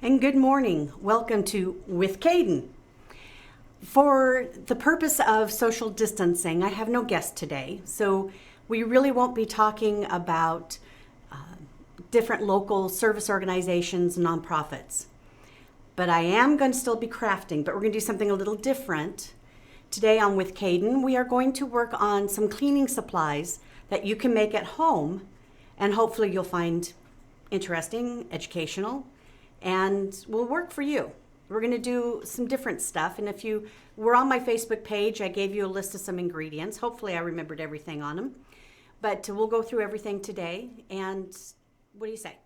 And good morning. Welcome to With Kaden. For the purpose of social distancing, I have no guest today, so we really won't be talking about different local service organizations and nonprofits. But I am going to still be crafting, but we're going to do something a little different. Today on With Kaden, we are going to work on some cleaning supplies that you can make at home, and hopefully you'll find interesting, educational, and will work for you. We're going to do some different stuff, and if you were on my Facebook page, I gave you a list of some ingredients. Hopefully I remembered everything on them, but we'll go through everything today. And what do you say?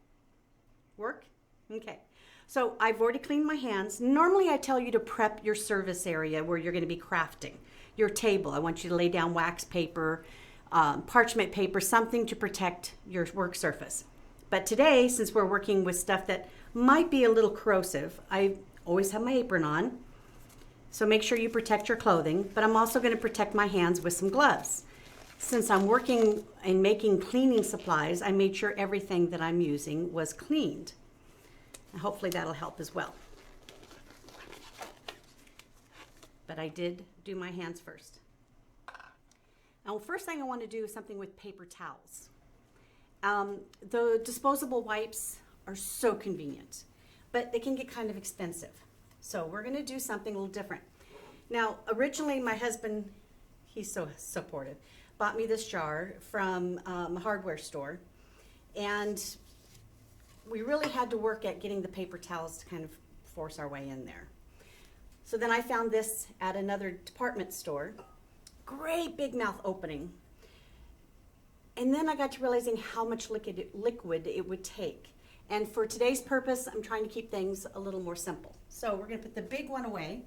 Work? Okay. So I've already cleaned my hands. Normally I tell you to prep your service area where you're going to be crafting. Your table, I want you to lay down wax paper, parchment paper, something to protect your work surface. But today, since we're working with stuff that might be a little corrosive, I always have my apron on. So make sure you protect your clothing, but I'm also going to protect my hands with some gloves. Since I'm working and making cleaning supplies, I made sure everything that I'm using was cleaned. And hopefully that'll help as well. But I did do my hands first. Now, first thing I want to do is something with paper towels. The disposable wipes are so convenient, but they can get kind of expensive. So we're going to do something a little different. Now, originally my husband, he's so supportive, bought me this jar from a hardware store, and we really had to work at getting the paper towels to kind of force our way in there. So then I found this at another department store, great big mouth opening. And then I got to realizing how much liquid it would take. And for today's purpose, I'm trying to keep things a little more simple. So we're going to put the big one away.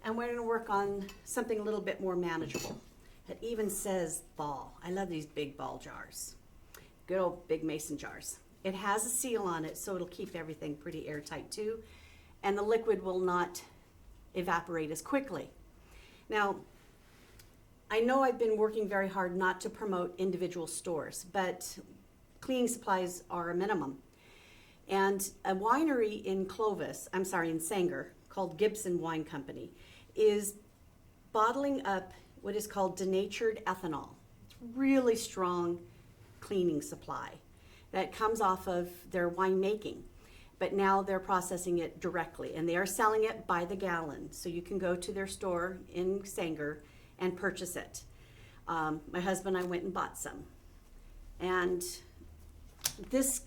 And we're going to work on something a little bit more manageable. It even says ball. I love these big ball jars. Good old big mason jars. It has a seal on it, so it'll keep everything pretty airtight too. And the liquid will not evaporate as quickly. Now, I know I've been working very hard not to promote individual stores, but cleaning supplies are a minimum. And a winery in in Sanger, called Gibson Wine Company, is bottling up what is called denatured ethanol. It's really strong cleaning supply that comes off of their winemaking. But now they're processing it directly, and they are selling it by the gallon. So you can go to their store in Sanger and purchase it. My husband and I went and bought some. And this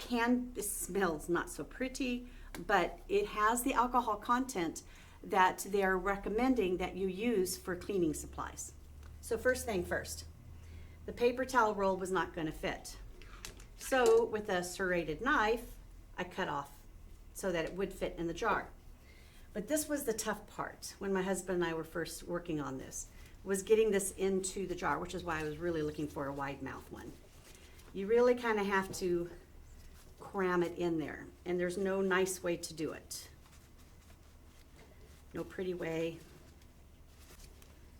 smells not so pretty, but it has the alcohol content that they're recommending that you use for cleaning supplies. So first thing first, the paper towel roll was not going to fit. So with a serrated knife, I cut off so that it would fit in the jar. But this was the tough part when my husband and I were first working on this, was getting this into the jar, which is why I was really looking for a wide mouth one. You really kind of have to cram it in there, and there's no nice way to do it. No pretty way.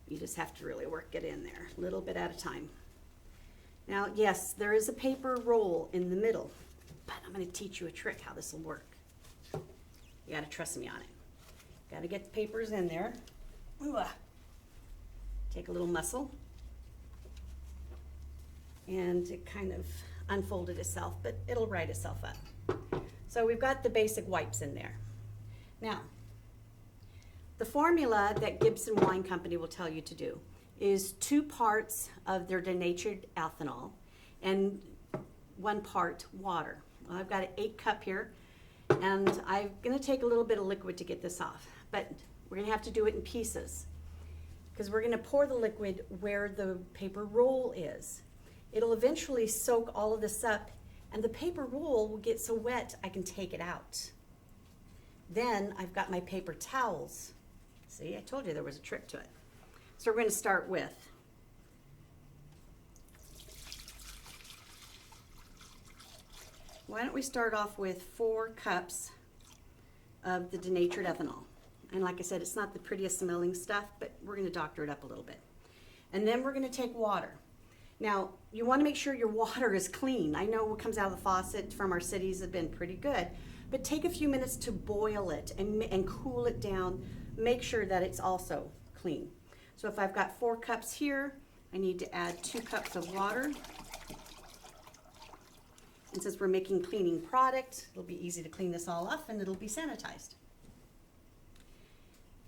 You just have to really work it in there, a little bit at a time. Now, yes, there is a paper roll in the middle, but I'm going to teach you a trick how this will work. You got to trust me on it. Got to get the papers in there. Ooh-ah. Take a little muscle, and it kind of unfolded itself, but it'll right itself up. So we've got the basic wipes in there. Now, the formula that Gibson Wine Company will tell you to do is 2 parts of their denatured ethanol and 1 part water. Well, I've got an 8 cup here, and I'm going to take a little bit of liquid to get this off, but we're going to have to do it in pieces, because we're going to pour the liquid where the paper roll is. It'll eventually soak all of this up, and the paper roll will get so wet I can take it out. Then I've got my paper towels. See, I told you there was a trick to it. So we're going to start with why don't we start off with 4 cups of the denatured ethanol. And like I said, it's not the prettiest smelling stuff, but we're going to doctor it up a little bit. And then we're going to take water. Now, you want to make sure your water is clean. I know what comes out of the faucet from our cities have been pretty good, but take a few minutes to boil it and cool it down. Make sure that it's also clean. So if I've got 4 cups here, I need to add 2 cups of water. And since we're making cleaning product, it'll be easy to clean this all off and it'll be sanitized.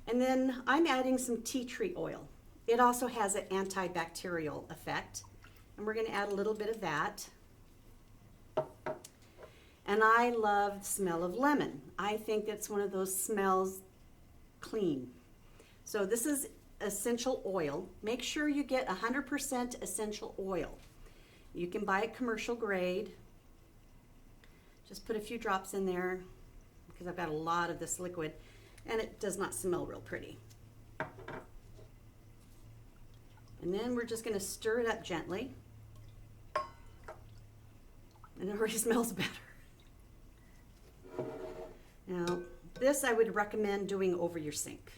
And then I'm adding some tea tree oil. It also has an antibacterial effect. And we're going to add a little bit of that. And I love the smell of lemon. I think it's one of those smells clean. So this is essential oil. Make sure you get 100% essential oil. You can buy it commercial grade. Just put a few drops in there because I've got a lot of this liquid and it does not smell real pretty. And then we're just going to stir it up gently. And it already smells better. Now, this I would recommend doing over your sink.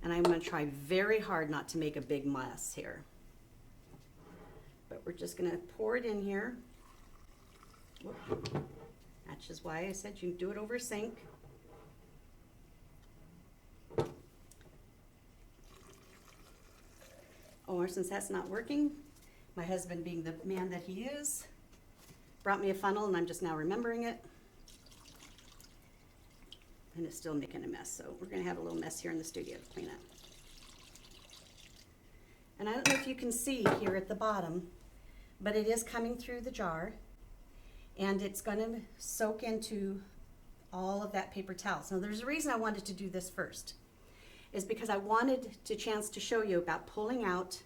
And I'm going to try very hard not to make a big mess here. But we're just going to pour it in here. Whoop. That's just why I said you do it over a sink. Or since that's not working, my husband, being the man that he is, brought me a funnel and I'm just now remembering it. And it's still making a mess, so we're going to have a little mess here in the studio to clean up. And I don't know if you can see here at the bottom, but it is coming through the jar and it's going to soak into all of that paper towels. Now there's a reason I wanted to do this first, is because I wanted a chance to show you about pulling out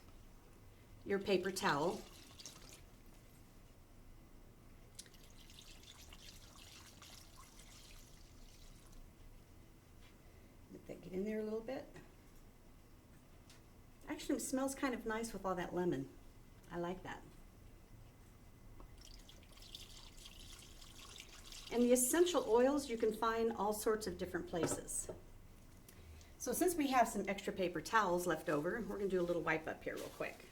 your paper towel. Let that get in there a little bit. Actually, it smells kind of nice with all that lemon. I like that. And the essential oils you can find all sorts of different places. So since we have some extra paper towels left over, we're going to do a little wipe up here real quick.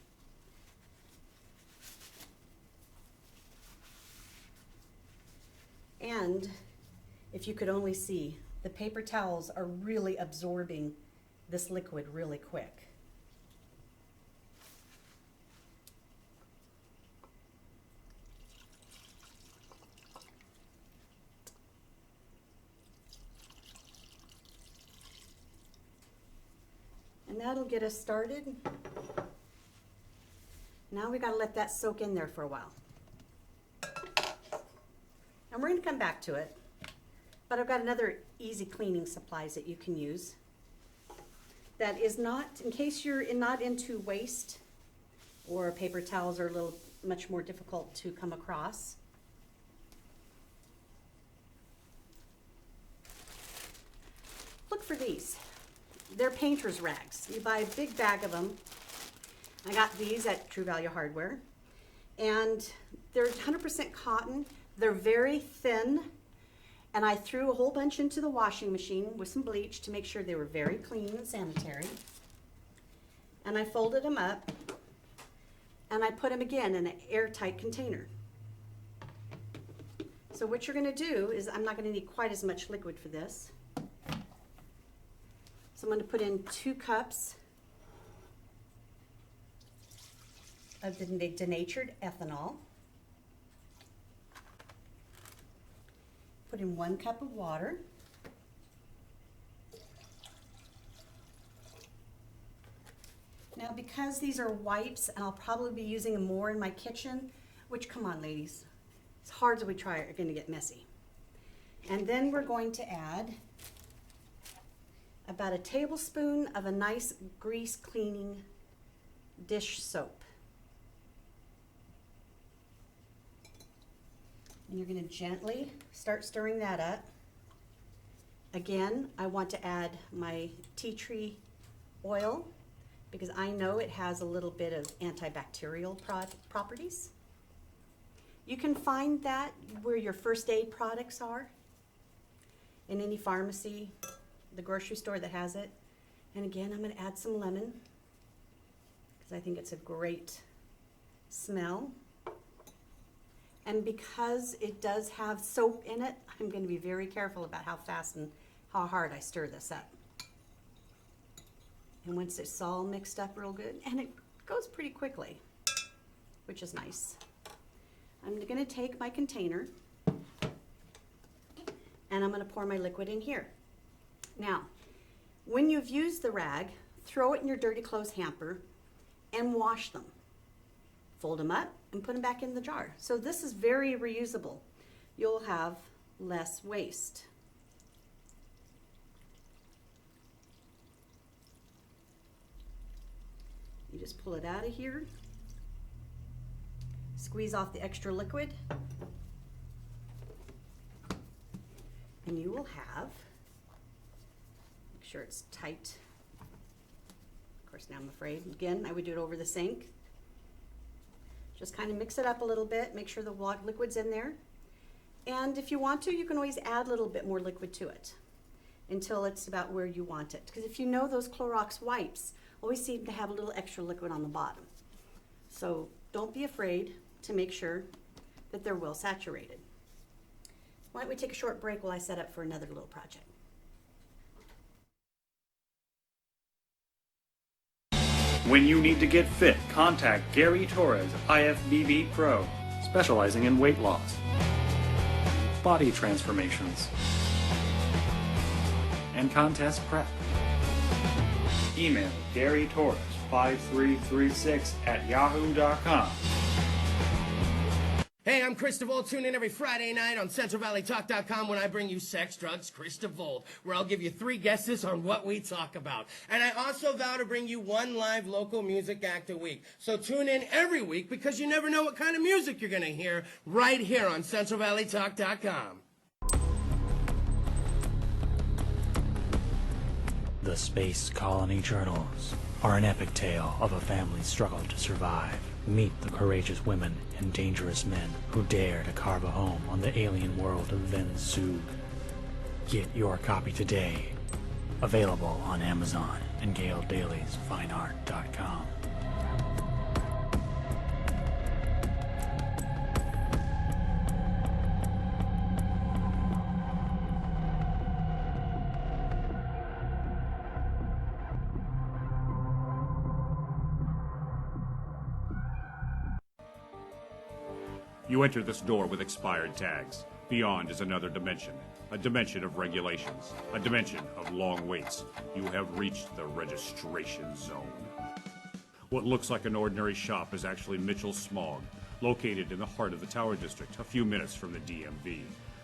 And if you could only see, the paper towels are really absorbing this liquid really quick. And that'll get us started. Now we got to let that soak in there for a while. And we're going to come back to it. But I've got another easy cleaning supplies that you can use. That is not, in case you're not into waste, or paper towels are a little much more difficult to come across. Look for these. They're painter's rags. You buy a big bag of them. I got these at True Value Hardware. And they're 100% cotton. They're very thin. And I threw a whole bunch into the washing machine with some bleach to make sure they were very clean and sanitary. And I folded them up. And I put them again in an airtight container. So what you're going to do is, I'm not going to need quite as much liquid for this. So I'm going to put in 2 cups of the denatured ethanol. Put in 1 cup of water. Now because these are wipes, and I'll probably be using them more in my kitchen, which, come on ladies, as hard as we try, are going to get messy. And then we're going to add about a tablespoon of a nice grease cleaning dish soap. And you're going to gently start stirring that up. Again, I want to add my tea tree oil because I know it has a little bit of antibacterial properties. You can find that where your first aid products are, in any pharmacy, the grocery store that has it. And again, I'm going to add some lemon because I think it's a great smell. And because it does have soap in it, I'm going to be very careful about how fast and how hard I stir this up. And once it's all mixed up real good, and it goes pretty quickly, which is nice. I'm going to take my container and I'm going to pour my liquid in here. Now, when you've used the rag, throw it in your dirty clothes hamper and wash them. Fold them up and put them back in the jar. So this is very reusable. You'll have less waste. You just pull it out of here, squeeze off the extra liquid, and you will have, make sure it's tight. Of course, now I'm afraid, again, I would do it over the sink. Just kind of mix it up a little bit, make sure the liquid's in there. And if you want to, you can always add a little bit more liquid to it until it's about where you want it. Because if you know, those Clorox wipes always seem to have a little extra liquid on the bottom. So don't be afraid to make sure that they're well saturated. Why don't we take a short break while I set up for another little project. When you need to get fit, contact Gary Torres, IFBB Pro, specializing in weight loss, body transformations, and contest prep. Email Gary Torres 5336 at yahoo.com. Hey, I'm Chris DeVold. Tune in every Friday night on CentralValleyTalk.com when I bring you Sex, Drugs, Chris DeVold, where I'll give you 3 guesses on what we talk about. And I also vow to bring you 1 live local music act a week. So tune in every week because you never know what kind of music you're going to hear right here on CentralValleyTalk.com. The Space Colony Journals are an epic tale of a family's struggle to survive. Meet the courageous women and dangerous men who dare to carve a home on the alien world of Vensu. Get your copy today. Available on Amazon and GailDailiesFineArt.com. You enter this door with expired tags. Beyond is another dimension, a dimension of regulations, a dimension of long waits. You have reached the registration zone. What looks like an ordinary shop is actually Mitchell Smog, located in the heart of the Tower District, a few minutes from the DMV.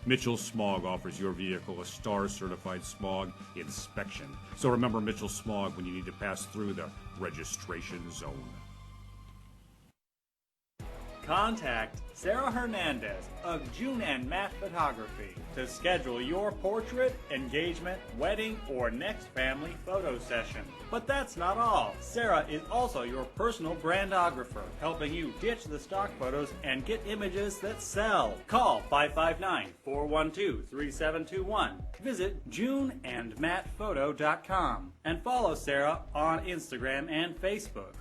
Mitchell Smog offers your vehicle a STAR-certified smog inspection. So remember Mitchell Smog when you need to pass through the registration zone. Contact Sarah Hernandez of June and Matte Photography to schedule your portrait, engagement, wedding, or next family photo session. But that's not all. Sarah is also your personal brandographer, helping you ditch the stock photos and get images that sell. Call 559-412-3721. Visit juneandmattephoto.com and follow Sarah on Instagram and Facebook.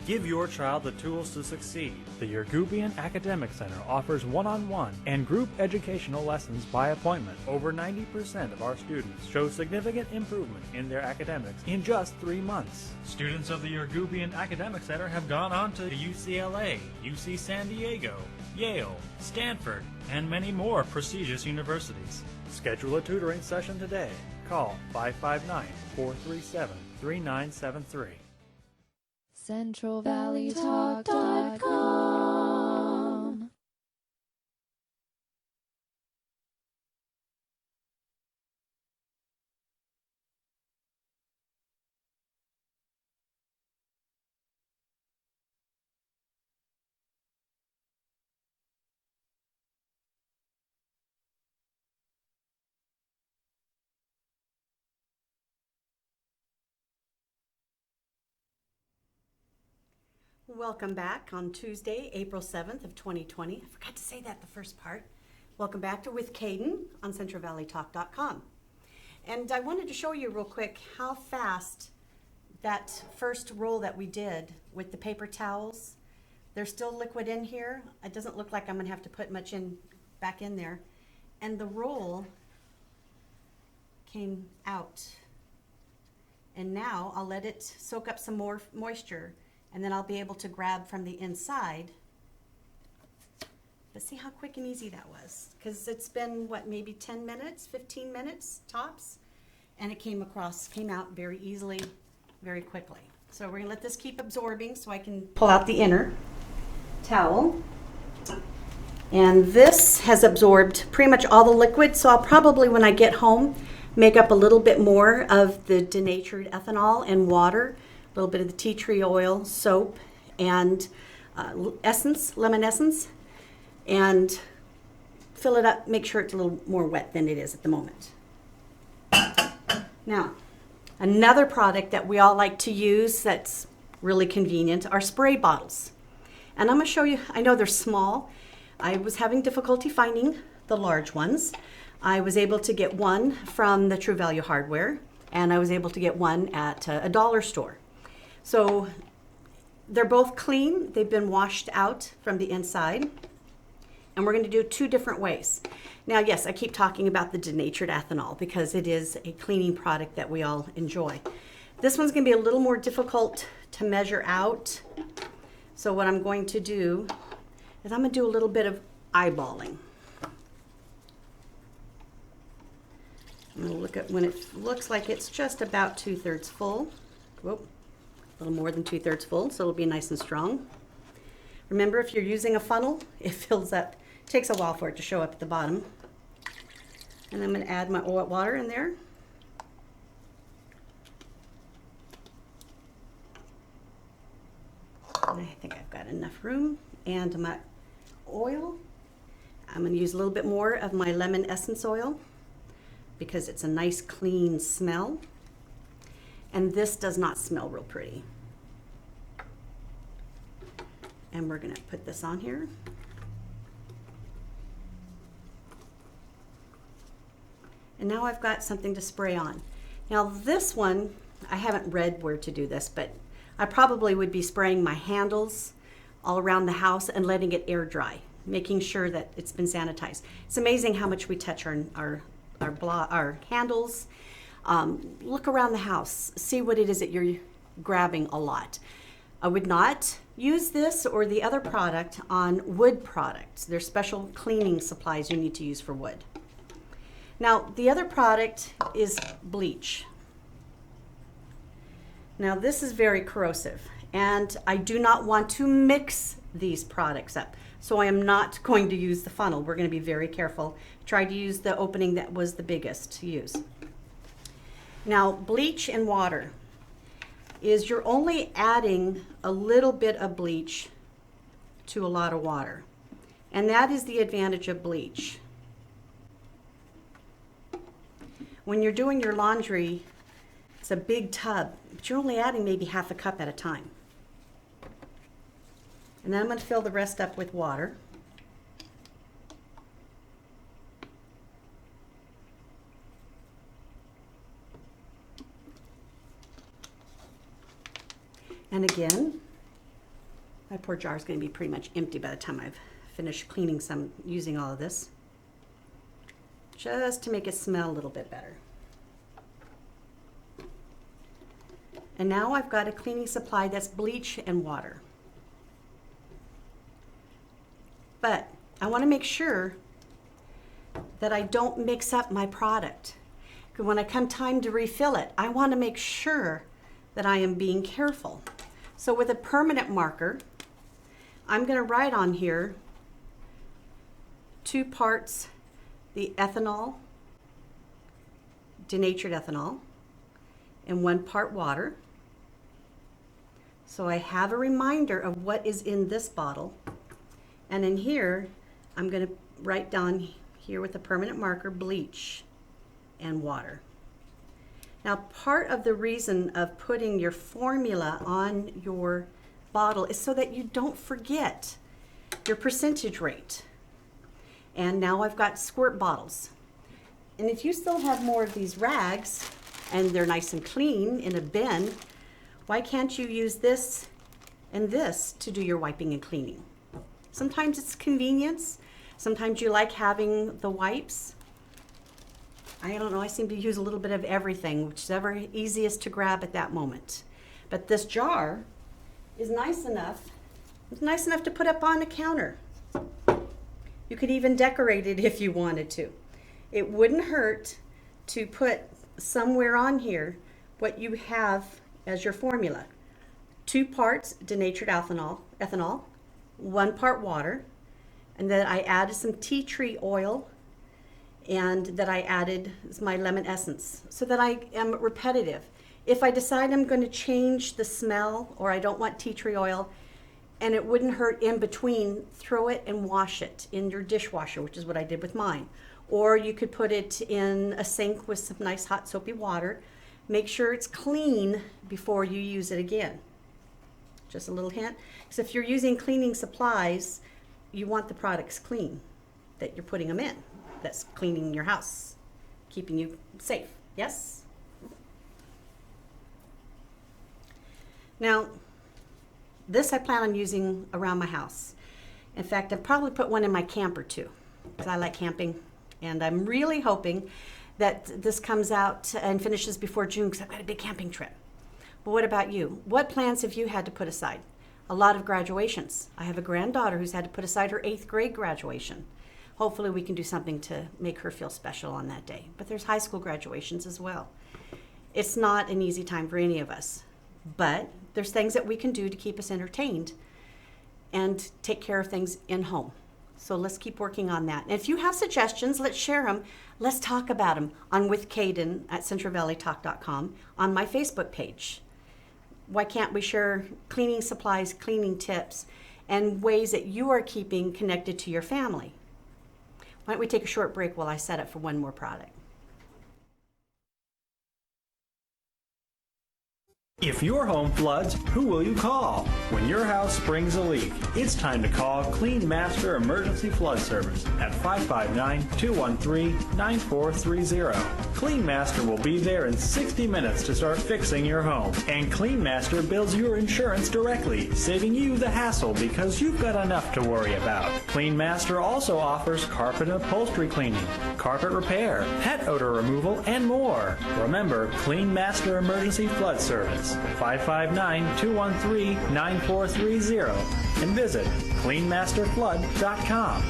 Give your child the tools to succeed. The Yergubian Academic Center offers one-on-one and group educational lessons by appointment. Over 90% of our students show significant improvement in their academics in just 3 months. Students of the Yergubian Academic Center have gone on to UCLA, UC San Diego, Yale, Stanford, and many more prestigious universities. Schedule a tutoring session today. Call 559-437-3973. CentralValleyTalk.com. Welcome back on Tuesday, April 7th of 2020. I forgot to say that the first part. Welcome back to With Kaden on CentralValleyTalk.com. And I wanted to show you real quick how fast that first roll that we did with the paper towels, There's still liquid in here. It doesn't look like I'm gonna have to put much back in there. And the roll came out. And now I'll let it soak up some more moisture, and then I'll be able to grab from the inside. But see how quick and easy that was? Because it's been, what, maybe 10 minutes, 15 minutes tops? And it came out very easily, very quickly. So we're gonna let this keep absorbing so I can pull out the inner towel. And this has absorbed pretty much all the liquid, so I'll probably, when I get home, make up a little bit more of the denatured ethanol and water, a little bit of the tea tree oil, soap, and essence, lemon essence, and fill it up, make sure it's a little more wet than it is at the moment. Now, another product that we all like to use that's really convenient are spray bottles. And I'm going to show you, I know they're small. I was having difficulty finding the large ones. I was able to get one from the True Value Hardware, and I was able to get one at a dollar store. So they're both clean. They've been washed out from the inside. And we're going to do 2 different ways. Now, yes, I keep talking about the denatured ethanol because it is a cleaning product that we all enjoy. This one's going to be a little more difficult to measure out. So what I'm going to do is I'm going to do a little bit of eyeballing. I'm going to look at when it looks like it's just about 2/3 full. Whoop, a little more than 2/3 full, so it'll be nice and strong. Remember, if you're using a funnel, it fills up. It takes a while for it to show up at the bottom. And I'm going to add my oil water in there. And I think I've got enough room. And my oil, I'm going to use a little bit more of my lemon essence oil because it's a nice clean smell. And this does not smell real pretty. And we're going to put this on here. And now I've got something to spray on. Now this one, I haven't read where to do this, but I probably would be spraying my handles all around the house and letting it air dry, making sure that it's been sanitized. It's amazing how much we touch our handles. Look around the house, see what it is that you're grabbing a lot. I would not use this or the other product on wood products. There's special cleaning supplies you need to use for wood. Now, the other product is bleach. Now, this is very corrosive, and I do not want to mix these products up. So I am not going to use the funnel. We're going to be very careful. Try to use the opening that was the biggest to use. Now, bleach and water is you're only adding a little bit of bleach to a lot of water. And that is the advantage of bleach. When you're doing your laundry, it's a big tub, but you're only adding maybe half a cup at a time. And then I'm going to fill the rest up with water. And again, my poor jar is going to be pretty much empty by the time I've finished cleaning using all of this. Just to make it smell a little bit better. And now I've got a cleaning supply that's bleach and water. But I want to make sure that I don't mix up my product. Because when I come time to refill it, I want to make sure that I am being careful. So with a permanent marker, I'm going to write on here 2 parts the ethanol, denatured ethanol, and 1 part water. So I have a reminder of what is in this bottle. And in here, I'm going to write down here with a permanent marker, bleach and water. Now, part of the reason of putting your formula on your bottle is so that you don't forget your percentage rate. And now I've got squirt bottles. And if you still have more of these rags and they're nice and clean in a bin, why can't you use this and this to do your wiping and cleaning. Sometimes it's convenience. Sometimes you like having the wipes. I don't know, I seem to use a little bit of everything, whichever easiest to grab at that moment. But this jar is nice enough. It's nice enough to put up on a counter. You could even decorate it if you wanted to. It wouldn't hurt to put somewhere on here what you have as your formula. 2 parts denatured ethanol, 1 part water, and then I added some tea tree oil, and that I added is my lemon essence, so that I am repetitive. If I decide I'm going to change the smell, or I don't want tea tree oil, and it wouldn't hurt in between, throw it and wash it in your dishwasher, which is what I did with mine. Or you could put it in a sink with some nice hot soapy water. Make sure it's clean before you use it again. Just a little hint, because if you're using cleaning supplies, you want the products clean that you're putting them in. That's cleaning your house, keeping you safe. Yes? Now, this I plan on using around my house. In fact, I'll probably put one in my camper too, because I like camping. And I'm really hoping that this comes out and finishes before June, because I've got a big camping trip. But what about you? What plans have you had to put aside? A lot of graduations. I have a granddaughter who's had to put aside her 8th grade graduation. Hopefully we can do something to make her feel special on that day. But there's high school graduations as well. It's not an easy time for any of us, but there's things that we can do to keep us entertained and take care of things in home. So let's keep working on that. And if you have suggestions, let's share them. Let's talk about them on With Kaden at CentralValleyTalk.com on my Facebook page. Why can't we share cleaning supplies, cleaning tips, and ways that you are keeping connected to your family? Why don't we take a short break while I set up for one more product? If your home floods, who will you call? When your house springs a leak, it's time to call Clean Master Emergency Flood Service at 559-213-9430. Clean Master will be there in 60 minutes to start fixing your home. And Clean Master bills your insurance directly, saving you the hassle because you've got enough to worry about. Clean Master also offers carpet and upholstery cleaning, carpet repair, pet odor removal, and more. Remember, Clean Master Emergency Flood Service. 559-213-9430 and visit cleanmasterflood.com.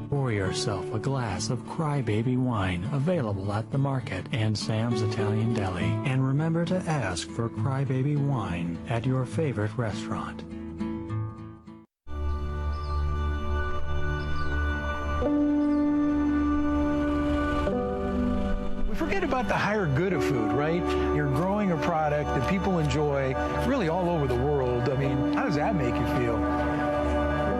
Pour yourself a glass of Crybaby wine available at the market and Sam's Italian Deli. And remember to ask for Crybaby wine at your favorite restaurant. Forget about the higher good of food, right? You're growing a product that people enjoy really all over the world. I mean, how does that make you feel?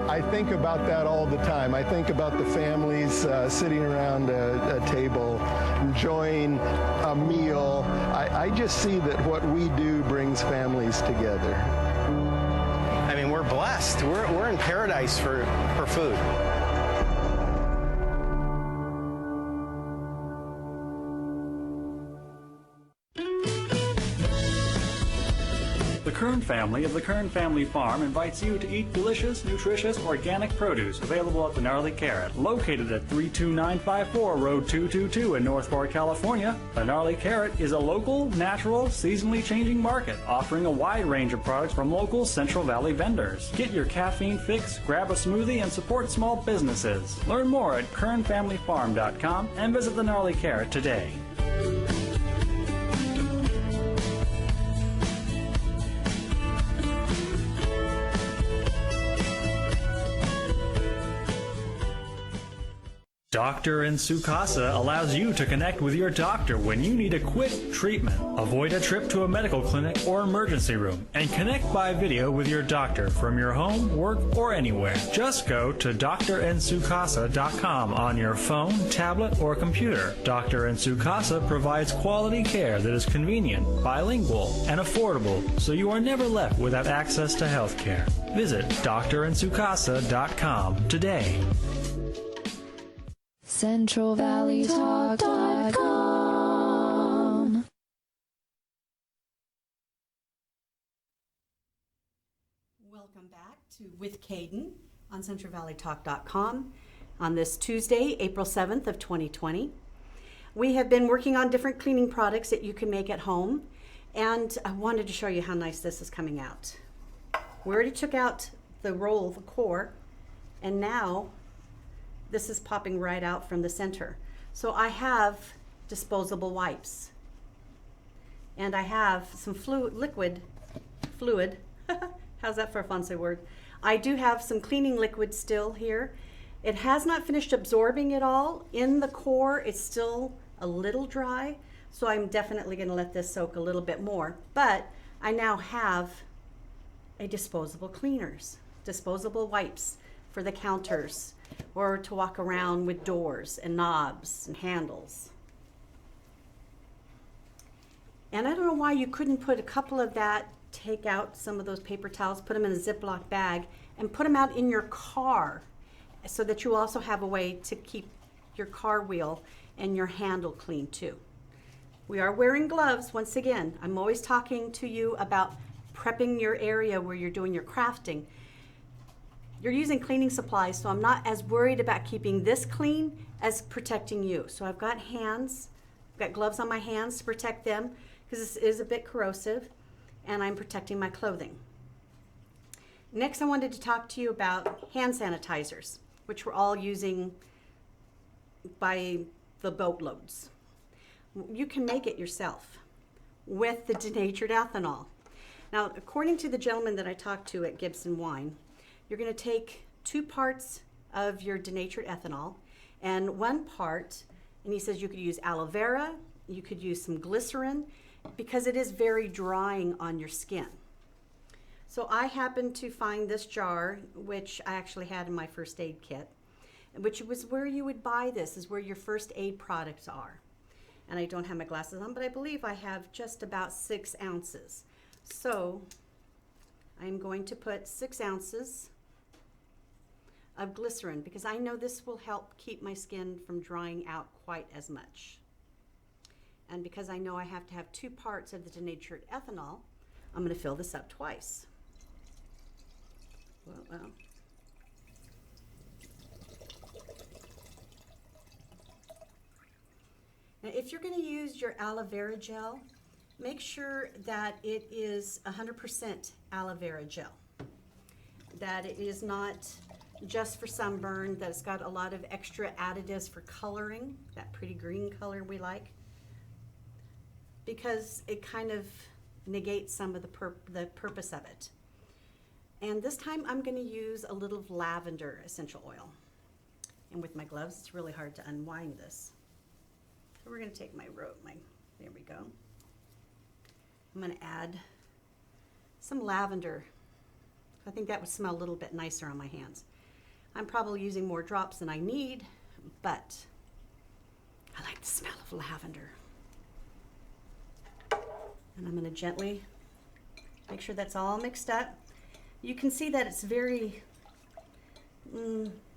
I think about that all the time. I think about the families sitting around a table, enjoying a meal. I just see that what we do brings families together. I mean, we're blessed. We're in paradise for food. The Kern family of the Kern Family Farm invites you to eat delicious, nutritious, organic produce available at the Gnarly Carrot, located at 32954 Road 222 in Northport, California. The Gnarly Carrot is a local, natural, seasonally changing market offering a wide range of products from local Central Valley vendors. Get your caffeine fix, grab a smoothie, and support small businesses. Learn more at KernFamilyFarm.com and visit the Gnarly Carrot today. Doctor in Sukasa allows you to connect with your doctor when you need a quick treatment. Avoid a trip to a medical clinic or emergency room and connect by video with your doctor from your home, work, or anywhere. Just go to drinsukasa.com on your phone, tablet, or computer. Dr. in Sukasa provides quality care that is convenient, bilingual, and affordable, so you are never left without access to health care. Visit drinsukasa.com today. CentralValleyTalk.com Welcome back to With Kaden on CentralValleyTalk.com on this Tuesday, April 7th of 2020. We have been working on different cleaning products that you can make at home, and I wanted to show you how nice this is coming out. We already took out the roll, the core, and now this is popping right out from the center. So I have disposable wipes, and I have some liquid fluid. How's that for a fancy word? I do have some cleaning liquid still here. It has not finished absorbing it all. In the core, it's still a little dry, so I'm definitely going to let this soak a little bit more. But I now have a disposable wipes for the counters or to walk around with doors and knobs and handles. And I don't know why you couldn't put a couple of that, take out some of those paper towels, put them in a Ziploc bag, and put them out in your car so that you also have a way to keep your car wheel and your handle clean too. We are wearing gloves once again. I'm always talking to you about prepping your area where you're doing your crafting. You're using cleaning supplies, so I'm not as worried about keeping this clean as protecting you. So I've got gloves on my hands to protect them because this is a bit corrosive, and I'm protecting my clothing. Next, I wanted to talk to you about hand sanitizers, which we're all using by the boatloads. You can make it yourself with the denatured ethanol. Now, according to the gentleman that I talked to at Gibson Wine, you're going to take 2 parts of your denatured ethanol and 1 part, and he says you could use aloe vera, you could use some glycerin, because it is very drying on your skin. So I happened to find this jar, which I actually had in my first aid kit, which was where you would buy this, is where your first aid products are. And I don't have my glasses on, but I believe I have just about 6 ounces. So I'm going to put 6 ounces of glycerin because I know this will help keep my skin from drying out quite as much. And because I know I have to have 2 parts of the denatured ethanol, I'm going to fill this up twice. Well. Now, if you're going to use your aloe vera gel, make sure that it is 100% aloe vera gel. That it is not just for sunburn, that it's got a lot of extra additives for coloring, that pretty green color we like, because it kind of negates some of the purpose of it. And this time I'm going to use a little lavender essential oil. And with my gloves, it's really hard to unwind this. So we're going to take there we go. I'm going to add some lavender. I think that would smell a little bit nicer on my hands. I'm probably using more drops than I need, but I like the smell of lavender. And I'm going to gently make sure that's all mixed up. You can see that it's very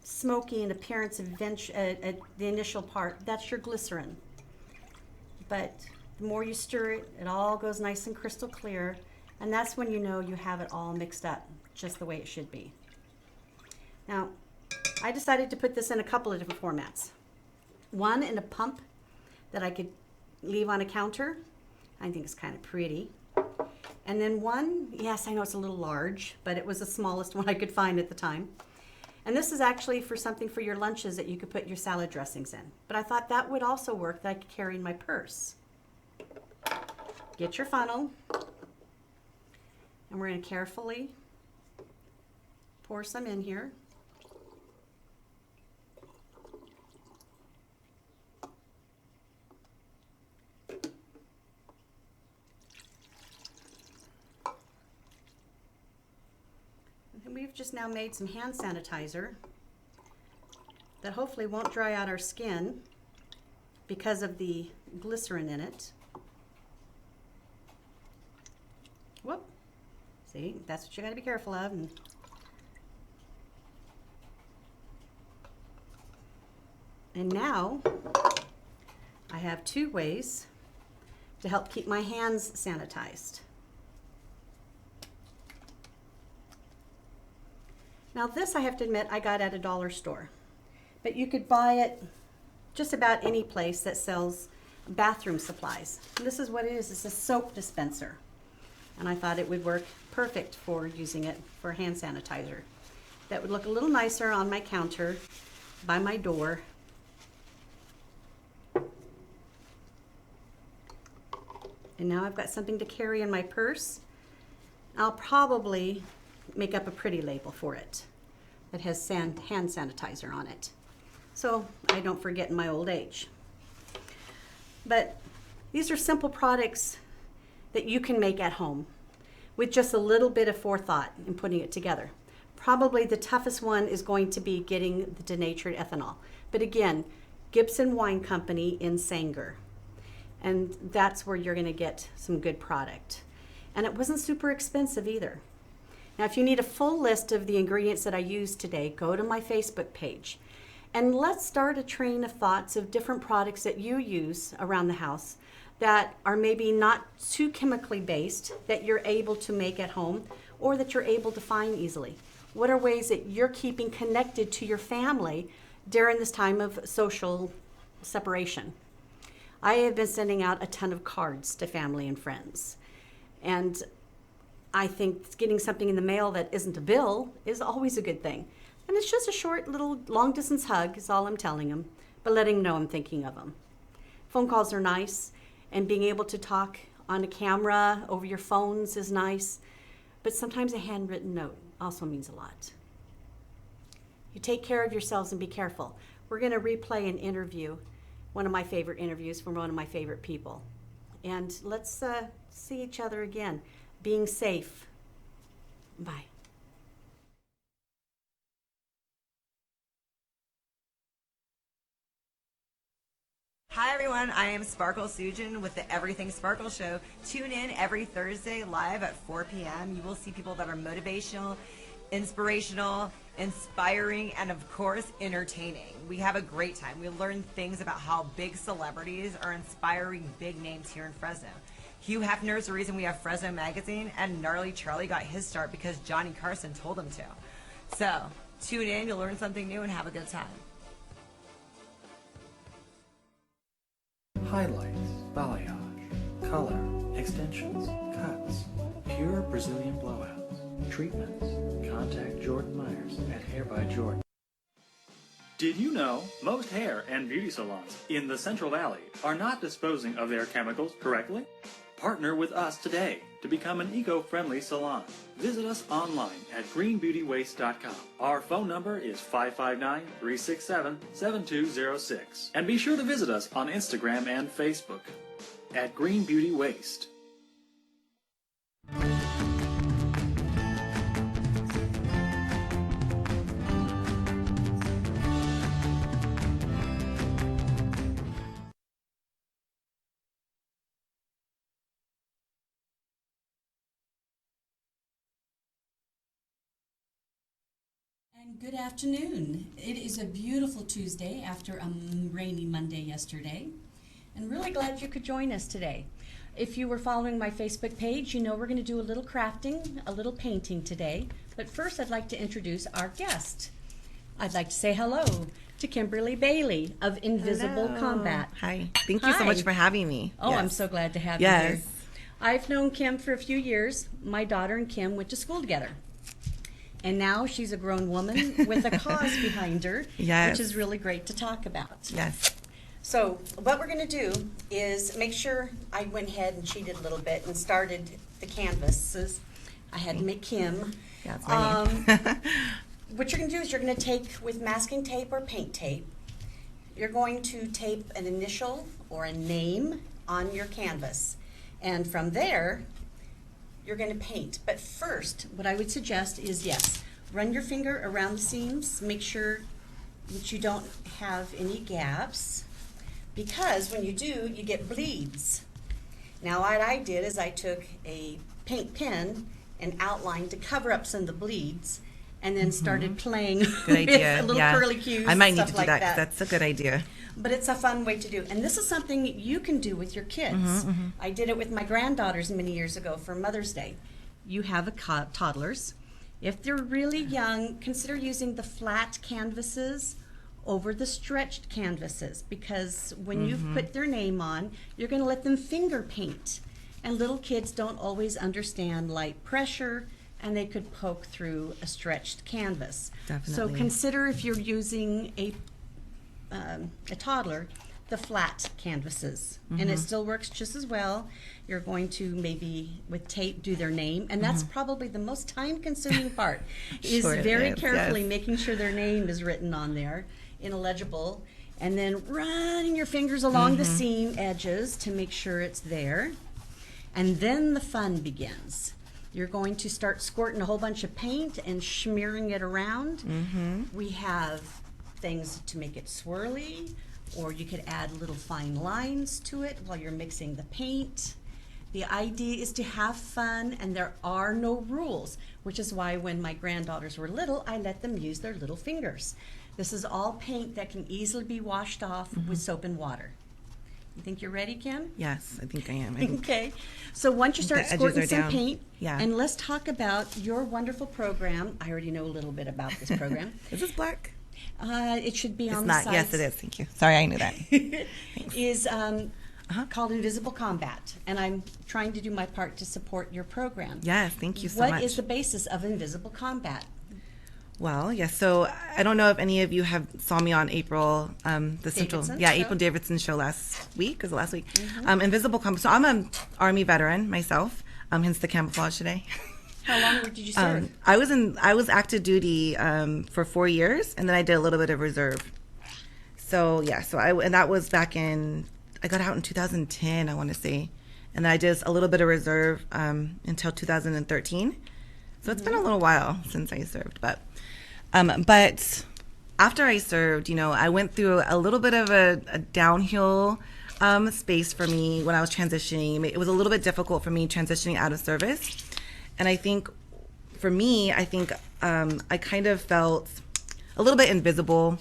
smoky in appearance at the initial part. That's your glycerin. But the more you stir it, it all goes nice and crystal clear. And that's when you know you have it all mixed up, just the way it should be. Now, I decided to put this in a couple of different formats. One in a pump that I could leave on a counter. I think it's kind of pretty. And then one, yes, I know it's a little large, but it was the smallest one I could find at the time. And this is actually for something for your lunches that you could put your salad dressings in. But I thought that would also work, that I could carry in my purse. Get your funnel, and we're going to carefully pour some in here. We've just now made some hand sanitizer that hopefully won't dry out our skin because of the glycerin in it. Whoop. See, that's what you got to be careful of. And now I have 2 ways to help keep my hands sanitized. Now this, I have to admit, I got at a dollar store. But you could buy it just about any place that sells bathroom supplies. And this is what it is. It's a soap dispenser. And I thought it would work perfect for using it for hand sanitizer. That would look a little nicer on my counter by my door. And now I've got something to carry in my purse. I'll probably make up a pretty label for it that has hand sanitizer on it, so I don't forget in my old age. But these are simple products that you can make at home with just a little bit of forethought in putting it together. Probably the toughest one is going to be getting the denatured ethanol. But again, Gibson Wine Company in Sanger. And that's where you're gonna get some good product. And it wasn't super expensive either. Now, if you need a full list of the ingredients that I used today, go to my Facebook page. And let's start a train of thoughts of different products that you use around the house that are maybe not too chemically based, that you're able to make at home, or that you're able to find easily. What are ways that you're keeping connected to your family during this time of social separation? I have been sending out a ton of cards to family and friends. And I think getting something in the mail that isn't a bill is always a good thing. And it's just a short little long distance hug is all I'm telling them, but letting them know I'm thinking of them. Phone calls are nice, and being able to talk on a camera over your phones is nice, but sometimes a handwritten note also means a lot. You take care of yourselves and be careful. We're going to replay an interview, one of my favorite interviews from one of my favorite people. And let's see each other again. Being safe. Bye. Hi everyone, I am Sparkle Sujin with the Everything Sparkle Show. Tune in every Thursday live at 4 p.m. You will see people that are motivational, inspirational, inspiring, and of course, entertaining. We have a great time. We learn things about how big celebrities are inspiring big names here in Fresno. Hugh Hefner is the reason we have Fresno Magazine, and Gnarly Charlie got his start because Johnny Carson told him to. So, tune in, you'll learn something new, and have a good time. Highlights, balayage, color, extensions, cuts, pure Brazilian blowouts, treatments. Contact Jordan Myers at Hair by Jordan. Did you know most hair and beauty salons in the Central Valley are not disposing of their chemicals correctly? Partner with us today to become an eco-friendly salon. Visit us online at greenbeautywaste.com. Our phone number is 559-367-7206. And be sure to visit us on Instagram and Facebook at Green Beauty Waste. And good afternoon. It is a beautiful Tuesday after a rainy Monday yesterday. And really glad you could join us today. If you were following my Facebook page, you know we're going to do a little crafting, a little painting today. But first I'd like to introduce our guest. I'd like to say hello to Kimberly Bailey of Invisible Hello. Combat. Hi. Thank you so Hi. much for having me. Oh, Yes. I'm so glad to have you Yes. here. I've known Kim for a few years. My daughter and Kim went to school together. And now she's a grown woman with a cause behind her, Yes. which is really great to talk about. Yes. So what we're going to do is make sure I went ahead and cheated a little bit and started the canvases. I had to make Kim. Yeah, it's my name. What you're going to do is you're going to take with masking tape or paint tape, you're going to tape an initial or a name on your canvas. And from there, you're going to paint. But first, what I would suggest is, yes, run your finger around the seams. Make sure that you don't have any gaps, because when you do, you get bleeds. Now, what I did is I took a paint pen and outlined to cover up some of the bleeds, and then started playing Good with idea. a little Yeah. curly cues. I might and need stuff to do like that 'cause that's a good idea. But it's a fun way to do. And this is something you can do with your kids. I did it with my granddaughters many years ago for Mother's Day. You have toddlers. If they're really young, consider using the flat canvases over the stretched canvases, because when you've put their name on, you're going to let them finger paint. And little kids don't always understand light pressure, and they could poke through a stretched canvas. Definitely. So consider, if you're using a toddler, the flat canvases, and it still works just as well. You're going to maybe with tape do their name, and that's probably the most time-consuming part, is Sure it very is, carefully yes. making sure their name is written on there in illegible, and then running your fingers along the seam edges to make sure it's there. And then the fun begins. You're going to start squirting a whole bunch of paint and smearing it around. We have things to make it swirly, or you could add little fine lines to it while you're mixing the paint. The idea is to have fun, and there are no rules, which is why when my granddaughters were little, I let them use their little fingers. This is all paint that can easily be washed off with soap and water. You think you're ready, Kim? Yes, I think I am. I think Okay, so once you start the edges squirting are some down. paint, Yeah. and let's talk about your wonderful program. I already know a little bit about this program. Is this black? It should be It's on not. the Yes, sides. it is. Thank you. Sorry, I knew that. Is called Invisible Combat, and I'm trying to do my part to support your program. Yes, thank you so What much. is the basis of Invisible Combat? Well, yes. So I don't know if any of you have saw me on April, the Central, Davidson's yeah, show? April Davidson show last week. Was it last week? Invisible Combat. So I'm an Army veteran myself. Hence the camouflage today. How long did you serve? I was active duty for 4 years, and then I did a little bit of reserve. So yeah, and that was back in, I got out in 2010, I want to say, and then I did a little bit of reserve until 2013. So it's been a little while since I served, but after I served, I went through a little bit of a downhill space for me when I was transitioning. It was a little bit difficult for me transitioning out of service. And I think, for me, I kind of felt a little bit invisible,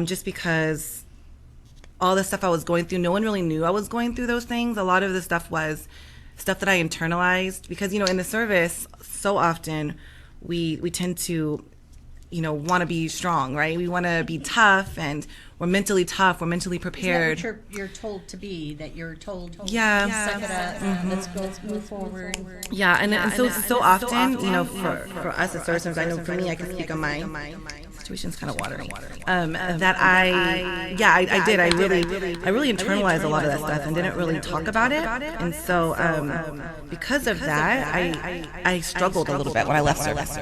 just because all the stuff I was going through, no one really knew I was going through those things. A lot of the stuff was stuff that I internalized, because, in the service, so often we tend to, want to be strong, right? We want to be tough, and we're mentally tough. We're mentally prepared. Isn't that what you're told to be? That you're told, Yeah. suck it up, let's go, move forward. Yeah, and so often, for us as surgeons, I know for me, I can speak on my situation's kind of watery. That I did. I really internalized a lot of that stuff and didn't really talk about it. And so, because of that, I struggled a little bit when I left service.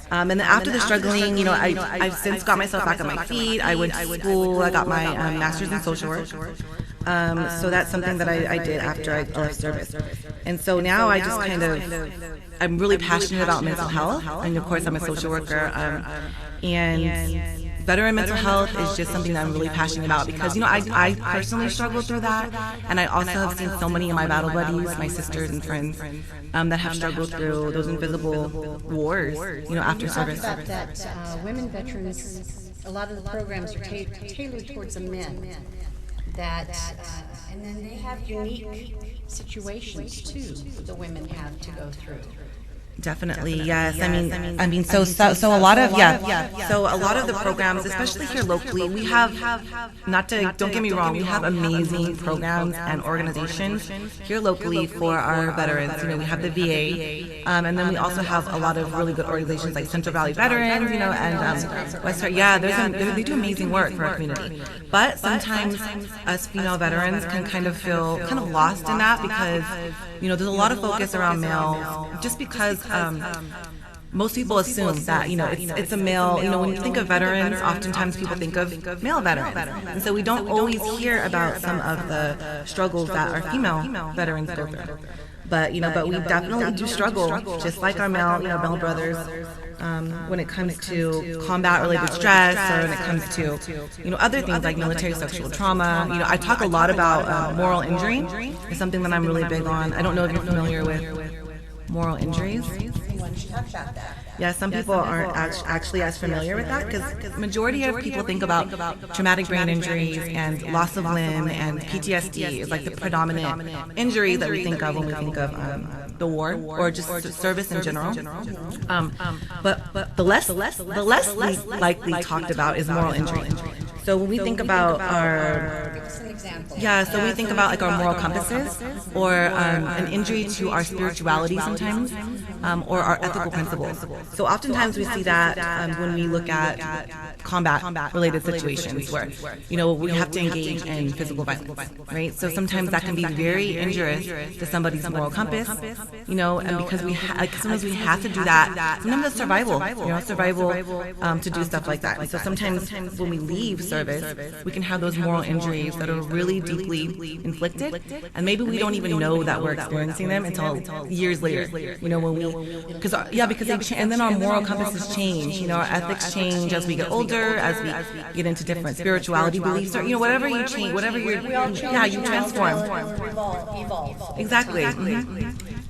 And then after the struggling, I've since got myself back on my feet. I went to school. I got my master's in social work. So that's something that I did after I left service. And so now I just I'm really passionate about mental health. And of course, I'm a social worker. And veteran mental health is just something that I'm really passionate about, because, I personally struggled through that. And I also have seen so many of my battle buddies, my sisters and friends, that have struggled through those invisible wars, after service. About that, women veterans, a lot of the programs are tailored towards the men. And then they have unique situations too. The women have to go through. Definitely, yes. I mean, so a lot of the programs, especially here locally, we have, don't get me wrong, we have amazing programs and organizations here locally for our veterans. We have the VA, and then we also have a lot of really good organizations like Central Valley Veterans, and Western. Yeah, they do amazing work for our community. But sometimes us female veterans can kind of feel lost in that, because there's a lot of focus around males, just because most people assume that it's a male. When you think of veterans, oftentimes people think of male veterans, and so we don't always hear about some of the struggles that our female veterans go through. But we definitely do struggle, just like our male brothers, when it comes to combat-related stress, or when it comes to other things like military sexual trauma. I talk a lot about moral injury. It's something that I'm really big on. I don't know if you're familiar with moral injuries. Yeah, some people aren't actually as familiar with that, because majority of people think about traumatic brain injuries and loss of limb and PTSD is like the predominant injury that we think of when we think of the war or just service in general. But the less likely talked about is moral injury. So when we think about so we think about like our moral compasses or an injury to our spirituality sometimes, or our ethical principles. So oftentimes we see that when we look at combat-related situations where, we have to engage in physical violence, right? So sometimes that can be very injurious to somebody's moral compass, and because sometimes we have to do that. Sometimes it's survival, to do stuff like that. And so sometimes when we leave service, we can have those moral injuries that are really deeply inflicted, and maybe we don't even know that we're experiencing them until years later. When we, because they change, and then our moral compasses change. Our ethics change as we get older, as we get into different spirituality beliefs, or whatever you change, whatever you transform. Evolve. Exactly.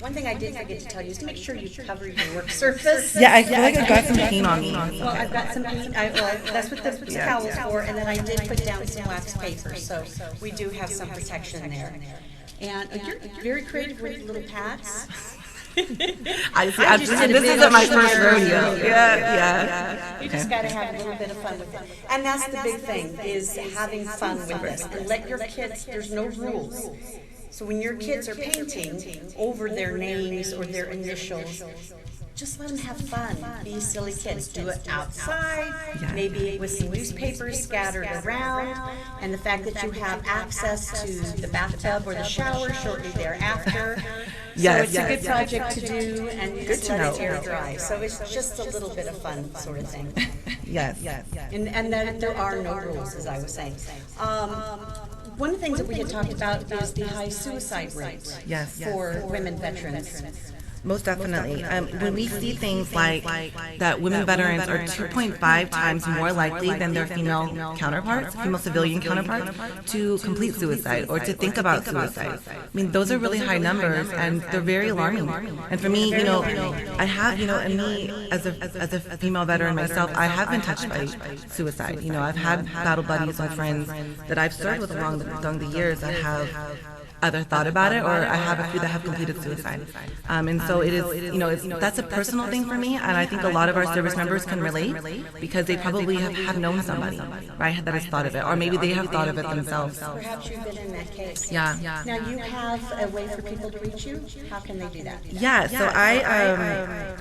One thing I did forget to tell you is to make sure you cover your work surface. Yeah, I feel like I got some paint on me. Well, I've got some paint. That's what the towel's for, and then I did put down some wax paper, so we do have some protection there. And you're very creative with little pads. This isn't my first rodeo. Yeah. You just got to have a little bit of fun with it. And that's the big thing, is having fun with this. And let your kids, there's no rules. So when your kids are painting over their names or their initials, just let them have fun. Be silly kids. Do it outside, maybe with some newspapers scattered around, and the fact that you have access to the bathtub or the shower shortly thereafter. So it's a good project to do, and you just let it air dry. So it's just a little bit of fun sort of thing. Yes. And that there are no rules, as I was saying. One of the things that we had talked about is the high suicide rate for women veterans. Most definitely. When we see things like that, women veterans are 2.5 times more likely than their female counterparts, female civilian counterparts, to complete suicide or to think about suicide. I mean, those are really high numbers, and they're very alarming. And for me, I have, and me as a female veteran myself, I have been touched by suicide. I've had battle buddies and friends that I've served with along the years that have either thought about it, or I have a few that have completed suicide. And so it is, that's a personal thing for me, and I think a lot of our service members can relate because they probably have known somebody, right, that has thought of it, or maybe they have thought of it themselves. Perhaps you've been in that case. Yeah. Now you have a way for people to reach you? How can they do that? Yeah, so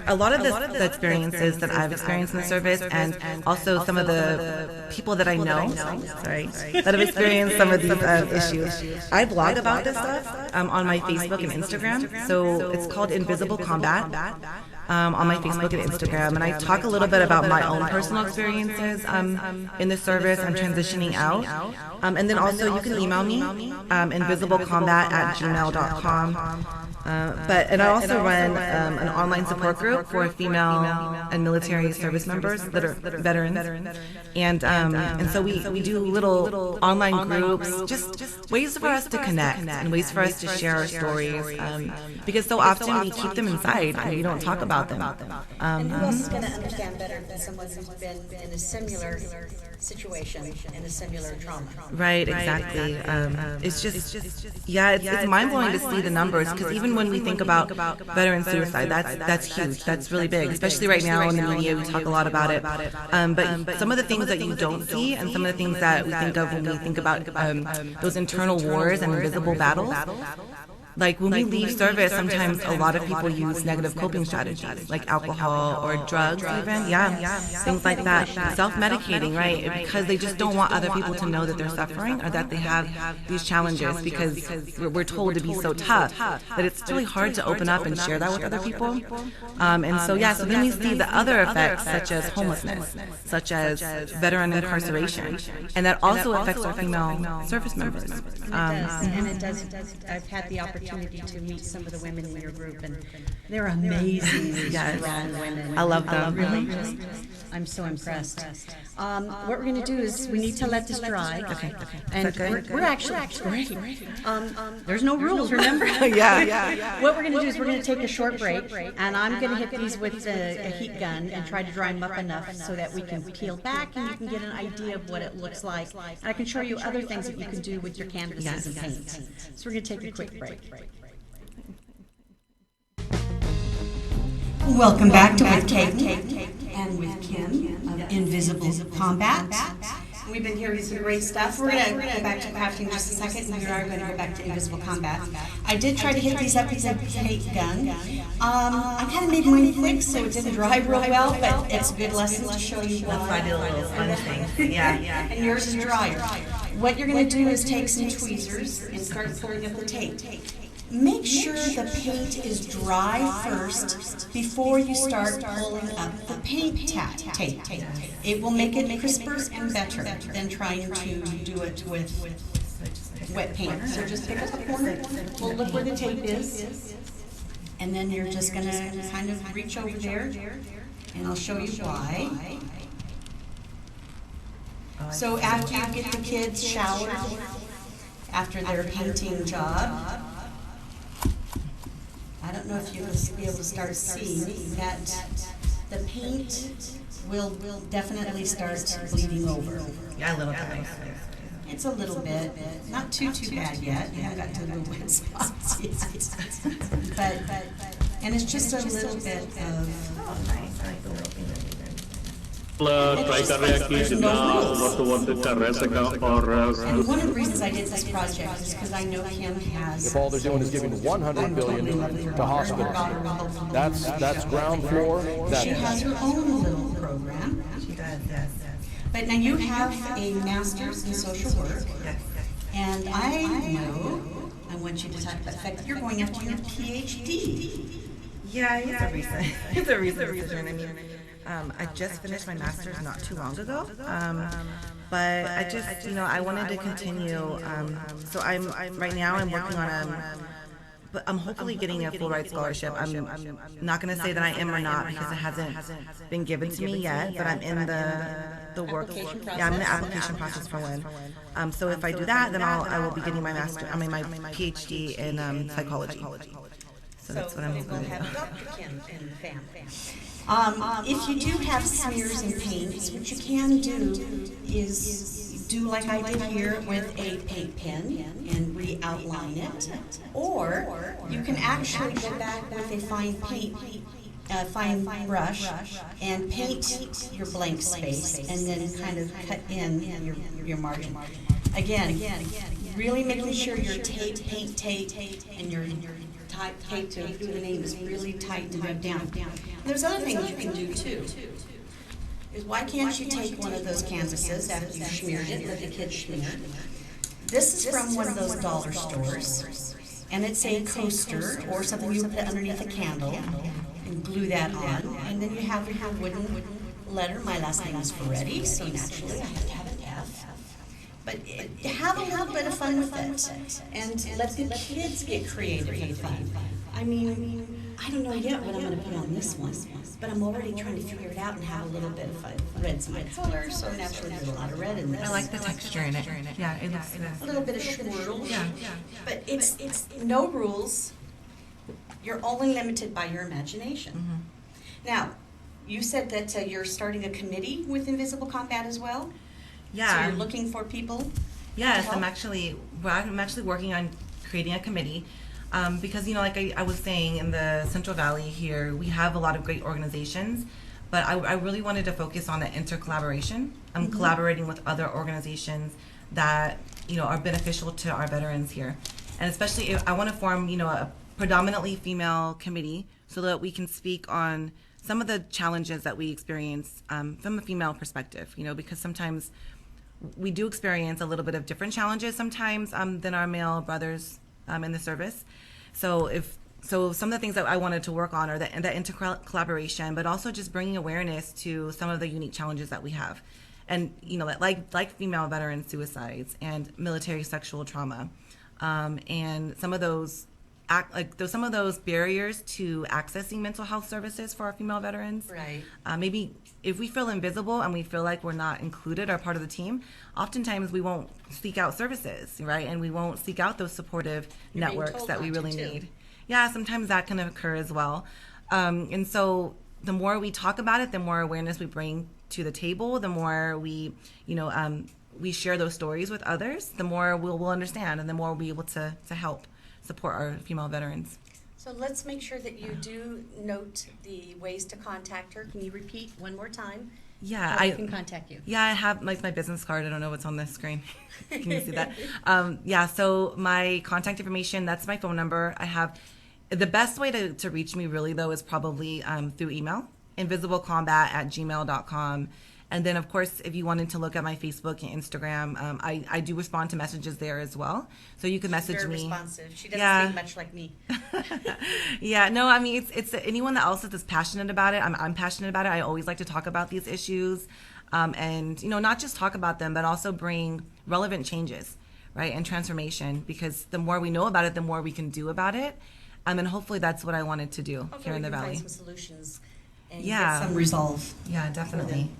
a lot of the experiences that I've experienced in the service, and also some of the people that I know, that have experienced some of these issues, I blog about this stuff on my Facebook and Instagram. So it's called Invisible Combat on my Facebook and Instagram, and I talk a little bit about my own personal experiences in the service. I'm transitioning out, and then also you can email me invisiblecombat@gmail.com. And I also run an online support group for female and military service members that are veterans, and so we do little online groups, just ways for us to connect and ways for us to share our stories, because so often we keep them inside and we don't talk about them. And who else is going to understand better than someone who's been in a similar situation, in a similar trauma? Right, exactly. It's just it's mind-blowing to see the numbers, because even when we think about veteran suicide, that's huge, that's really big, especially right now in the media. We talk a lot about it, but some of the things that you don't see, and some of the things that we think of when we think about those internal wars and invisible battles. Like when we leave service, sometimes a lot of people use negative coping strategies, like alcohol or drugs even, things like that. Self-medicating, right? Because they just don't want other people to know that they're suffering or that they have these challenges, because we're told to be so tough that it's really hard to open up and share that with other people. So then we see the other effects, such as homelessness, such as veteran incarceration, and that also affects our female service members. And it does. I've had the opportunity to meet some of the women in your group, and they're amazing, strong women. I love them. Really, I'm so impressed. What we're going to do is we need to let this dry. Okay. And we're actually great. There's no rules, remember? Yeah. What we're going to do is we're going to take a short break, and I'm going to hit these with a heat gun and try to dry them up enough so that we can peel back and you can get an idea of what it looks like. And I can show you other things that you can do with your canvases and paints. So we're going to take a quick break. Welcome back to With Kaden and with Kim of Invisible Combat. We've been hearing some great stuff. We're going to go back to crafting in just a second, and we are going to go back to Invisible Combat. I did try to hit these up with a paint gun. I kind of made mine thick so it didn't dry real well, but it's a good lesson to show you That's why I why. did a little fun thing. Yeah. And yours is drier. What you're going to do is take some tweezers and start pulling up the tape. Make sure the paint is dry first before you start pulling up the paint tape. It will make it crisper and better than trying to do it with wet paint. So just pick up a corner, we'll look where the tape is, and then you're just gonna kind of reach over there, and I'll show you why. So after you get the kids showered, after their painting job, I don't know if you'll be able to start seeing that the paint will definitely start bleeding over. Yeah, a little bit. It's a little bit, not too bad yet. You haven't got to the wet spots yet. But, and it's just a little bit of. Oh, nice. I like the little thing that we did. And one of the reasons I did this project is because I know Kim has. If all they're doing is giving $100 billion to hospitals, that's ground floor. She has her own little program. She does, yes. But now you have a master's in social work, Yes. and I know, I want you to talk about the fact that you're going after your PhD. Yeah, it's a recent, it's a recent decision. I mean, I just finished my master's not too long ago, but I just, I wanted to continue. So right now I'm working on but I'm hopefully getting a full ride scholarship. I'm not going to say that I am or not because it hasn't been given to me yet, but I'm in the work. Yeah, I'm in the application process for one. So if I do that, then I will be getting my my PhD in psychology. So that's what I'm hoping to do. If you do have smears and paints, what you can do is do like I did here with a paint pen and re-outline it. Or you can actually go back with a fine brush and paint your blank space and then kind of cut in your margin. Again, really making sure your paint tape and your tape to do the name is really tight and rubbed down. And there's other things you can do too. Is why can't you take one of those canvases after you've smeared it, let the kids smear? This is from one of those dollar stores, and it's a coaster or something you put underneath a candle and glue that on, and then you have your wooden letter. My last name is Ferretti, so naturally I have to have an F. But have a little bit of fun with it, and let the kids get creative and fun. I mean, I don't know yet what I'm going to put on this one, but I'm already trying to figure it out and have a little bit of fun. Red's my color, so naturally there's a lot of red in this. I like the texture in it. Yeah, it looks a little bit of swirls. Yeah. But it's no rules. You're only limited by your imagination. Now, you said that you're starting a committee with Invisible Combat as well? Yeah. So you're looking for people? Yes, I'm actually working on creating a committee. Because, like I was saying, in the Central Valley here, we have a lot of great organizations, but I really wanted to focus on the intercollaboration. I'm collaborating with other organizations that, are beneficial to our veterans here. And especially if I want to form, a predominantly female committee so that we can speak on some of the challenges that we experience from a female perspective, because sometimes we do experience a little bit of different challenges sometimes than our male brothers in the service. So some of the things that I wanted to work on are the intercollaboration, but also just bringing awareness to some of the unique challenges that we have. And, like female veteran suicides and military sexual trauma, and some of those barriers to accessing mental health services for our female veterans. Right. Maybe if we feel invisible and we feel like we're not included or part of the team, oftentimes we won't seek out services, right? And we won't seek out those supportive networks that we really need. Yeah, sometimes that can occur as well. And so the more we talk about it, the more awareness we bring to the table, the more we share those stories with others, the more we'll understand and the more we'll be able to help support our female veterans. So let's make sure that you do note the ways to contact her. Can you repeat one more time? Yeah, How we can contact you. Yeah, I have like my business card. I don't know what's on the screen. Can you see that? Yeah, so my contact information, that's my phone number. I have the best way to reach me really though is probably through email, invisiblecombat@gmail.com. And then, of course, if you wanted to look at my Facebook and Instagram, I do respond to messages there as well. So you can message Very me. responsive. She doesn't speak much like me. Yeah, no, I mean, it's anyone that else is passionate about it. I'm passionate about it. I always like to talk about these issues. And, not just talk about them, but also bring relevant changes, right, and transformation. Because the more we know about it, the more we can do about it. And hopefully that's what I wanted to do here in the Valley. Find some solutions. And get some resolve. Yeah, definitely.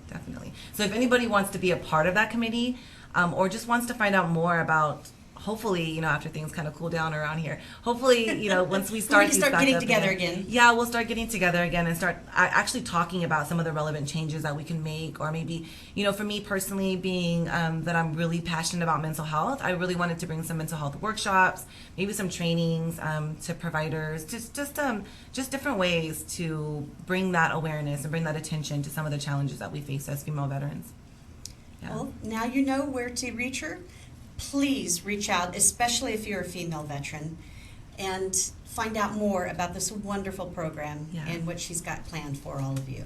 So if anybody wants to be a part of that committee, or just wants to find out more about, hopefully, after things kind of cool down around here, hopefully, once we start, getting together again. Yeah, we'll start getting together again and start actually talking about some of the relevant changes that we can make, or maybe, for me personally, being that I'm really passionate about mental health, I really wanted to bring some mental health workshops, maybe some trainings to providers, just different ways to bring that awareness and bring that attention to some of the challenges that we face as female veterans. Yeah. Well, now you know where to reach her. Please reach out, especially if you're a female veteran, and find out more about this wonderful program and what she's got planned for all of you.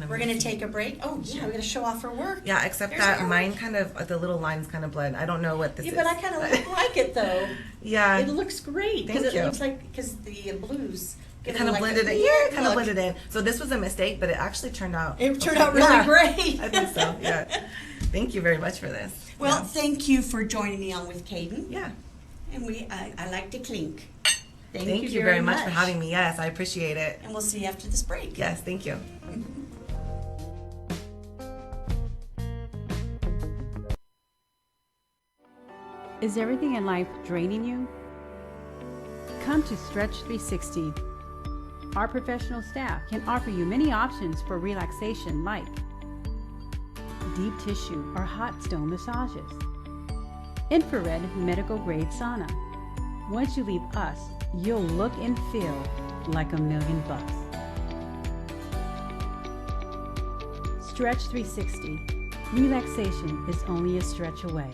We're going to take a break. Oh, yeah, we're going to show off her work. Yeah, except There's that her mine work. kind of, the little lines kind of blend. I don't know what this is. But I kind of like it, though. Yeah. It looks great. Thank Because you. it looks like, because the blues. It kind of blended it. Yeah, it kind of blended in. So this was a mistake, but it actually turned out. It turned out really great. I think so, yeah. Thank you very much for this. Well, thank you for joining me on with Kaden. Yeah. And I like to clink. Thank you very much for having me. Yes, I appreciate it. And we'll see you after this break. Yes, thank you. Is everything in life draining you? Come to Stretch 360. Our professional staff can offer you many options for relaxation like deep tissue or hot stone massages, infrared medical grade sauna. Once you leave us, you'll look and feel like $1,000,000. Stretch 360. Relaxation is only a stretch away.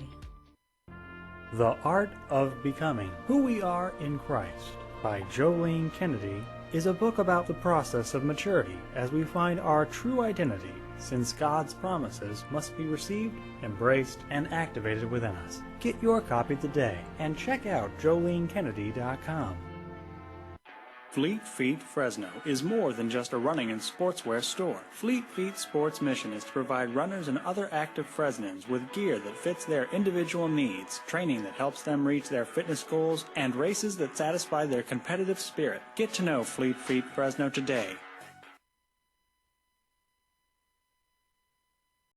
The Art of Becoming Who We Are in Christ by Jolene Kennedy is a book about the process of maturity as we find our true identity, since God's promises must be received, embraced, and activated within us. Get your copy today and check out JoleneKennedy.com. Fleet Feet Fresno is more than just a running and sportswear store. Fleet Feet Sports' mission is to provide runners and other active Fresnans with gear that fits their individual needs, training that helps them reach their fitness goals, and races that satisfy their competitive spirit. Get to know Fleet Feet Fresno today.